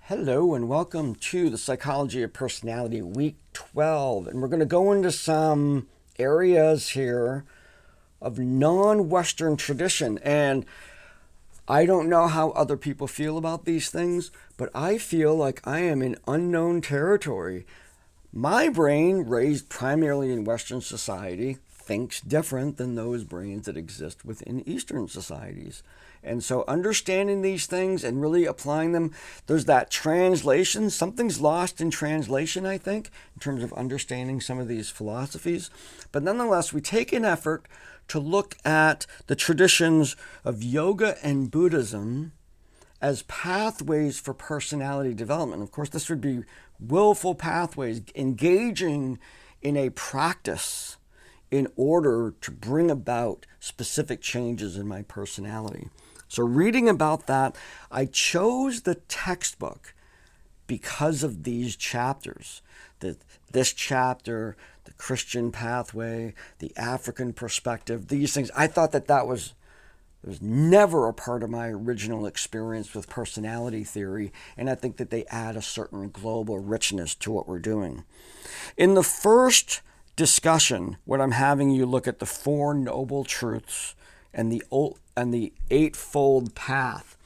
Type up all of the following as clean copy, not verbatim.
Hello and welcome to the Psychology of Personality Week 12. And we're going to go into some areas here of non-Western tradition. And I don't know how other people feel about these things, but I feel like I am in unknown territory. My brain, raised primarily in Western society, thinks different than those brains that exist within Eastern societies. And so understanding these things and really applying them, there's that translation. Something's lost in translation, I think, in terms of understanding some of these philosophies. But nonetheless, we take an effort to look at the traditions of yoga and Buddhism as pathways for personality development. Of course, this would be willful pathways, engaging in a practice in order to bring about specific changes in my personality. So reading about that, I chose the textbook because of these chapters. This chapter, the Christian pathway, the African perspective, these things, I thought that was never a part of my original experience with personality theory, and I think that they add a certain global richness to what we're doing. In the first discussion, what I'm having you look at the Four Noble Truths and the Eightfold Path.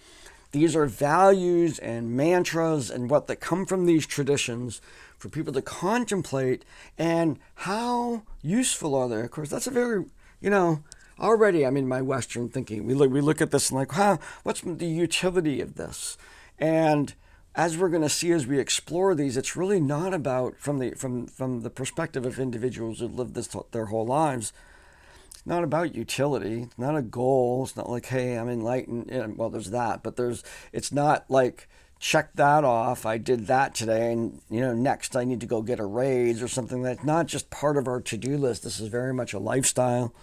These are values and mantras and what that come from these traditions for people to contemplate, and how useful are they? Of course, that's a very, already I'm in my Western thinking. We look at this and like, what's the utility of this? And as we're going to see as we explore these, it's really not about, from the perspective of individuals who live their whole lives, it's not about utility. It's not a goal. It's not like, hey, I'm enlightened. Well, there's that, but it's not like, check that off. I did that today, and next I need to go get a raise or something. That's not just part of our to-do list. This is very much a lifestyle.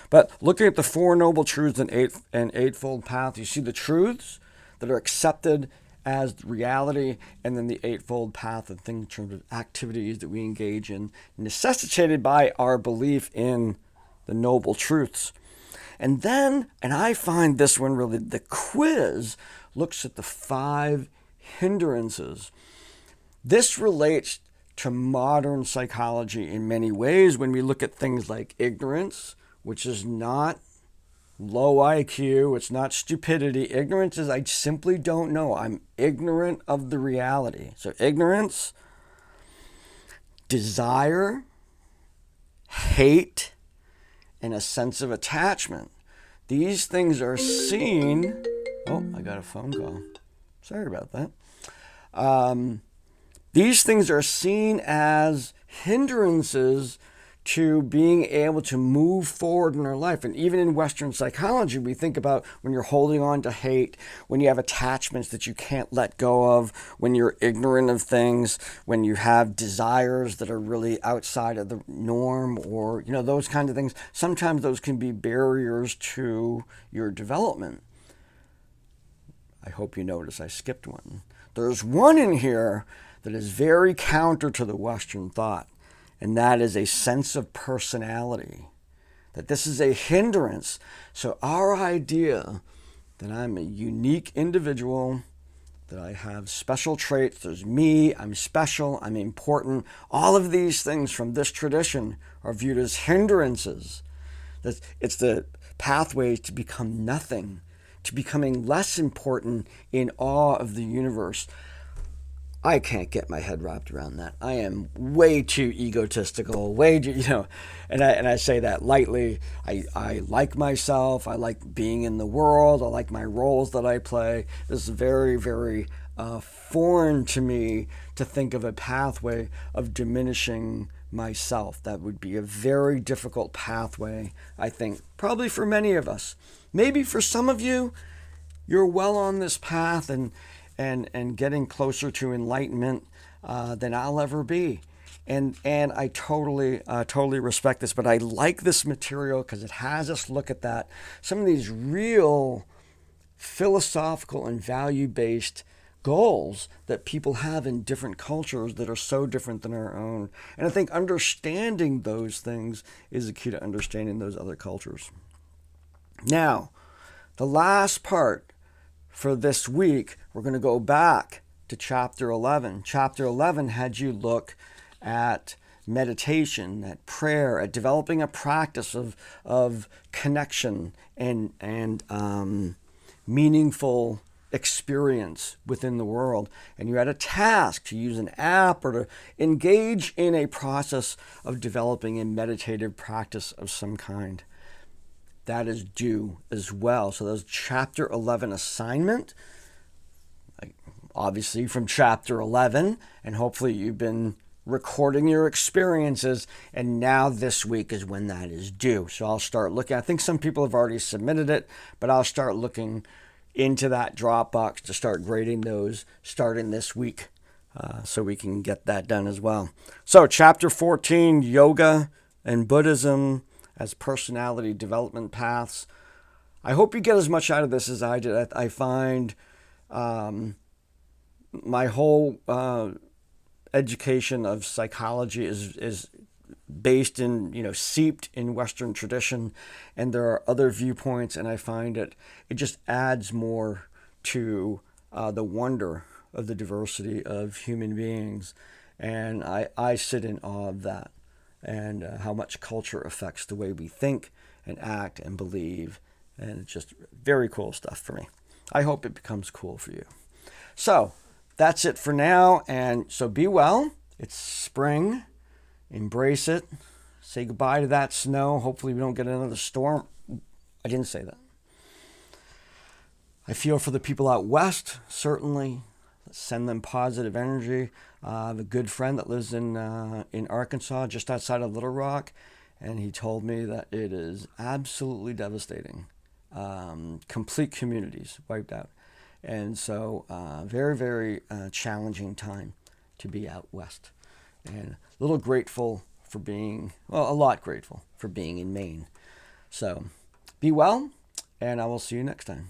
But looking at the Four Noble Truths and Eightfold Path, you see the truths that are accepted as reality, and then the Eightfold Path of things in terms of activities that we engage in, necessitated by our belief in the Noble Truths. And I find this one really, the quiz looks at the 5 hindrances. This relates to modern psychology in many ways when we look at things like ignorance, which is not low IQ, it's not stupidity. Ignorance is I simply don't know. I'm ignorant of the reality. So ignorance, desire, hate, and a sense of attachment. These things are seen. Oh, I got a phone call. Sorry about that. These things are seen as hindrances to being able to move forward in our life. And even in Western psychology, we think about when you're holding on to hate, when you have attachments that you can't let go of, when you're ignorant of things, when you have desires that are really outside of the norm, or those kinds of things. Sometimes those can be barriers to your development. I hope you notice I skipped one. There's one in here that is very counter to the Western thought. And that is a sense of personality, that this is a hindrance. So our idea that I'm a unique individual, that I have special traits, there's me, I'm special, I'm important, all of these things from this tradition are viewed as hindrances. That it's the pathway to become nothing, to becoming less important in awe of the universe. I can't get my head wrapped around that. I am way too egotistical, way too, and I say that lightly. I like myself. I like being in the world. I like my roles that I play. This is very, very foreign to me to think of a pathway of diminishing myself. That would be a very difficult pathway, I think, probably for many of us. Maybe for some of you, you're well on this path and getting closer to enlightenment than I'll ever be. And I totally respect this, but I like this material because it has us look at that. Some of these real philosophical and value-based goals that people have in different cultures that are so different than our own. And I think understanding those things is the key to understanding those other cultures. Now, the last part for this week, we're going to go back to chapter 11. Chapter 11 had you look at meditation, at prayer, at developing a practice of connection and meaningful experience within the world. And you had a task to use an app or to engage in a process of developing a meditative practice of some kind. That is due as well. So there's chapter 11 assignment, obviously from chapter 11, and hopefully you've been recording your experiences, and now this week is when that is due. So I'll start looking. I think some people have already submitted it, but I'll start looking into that Dropbox to start grading those starting this week, so we can get that done as well. So chapter 14, yoga and Buddhism as personality development paths. I hope you get as much out of this as I did. I find my whole education of psychology is based in, seeped in Western tradition, and there are other viewpoints, and I find it just adds more to the wonder of the diversity of human beings, and I sit in awe of that, and how much culture affects the way we think and act and believe, and it's just very cool stuff for me. I hope it becomes cool for you. So that's it for now, and so be well. It's spring. Embrace it. Say goodbye to that snow. Hopefully we don't get another storm. I didn't say that. I feel for the people out west, certainly. Let's send them positive energy. I have a good friend that lives in Arkansas, just outside of Little Rock, and he told me that it is absolutely devastating. Complete communities wiped out. And so very, very challenging time to be out west. And a little grateful for being, well, a lot grateful for being in Maine. So be well, and I will see you next time.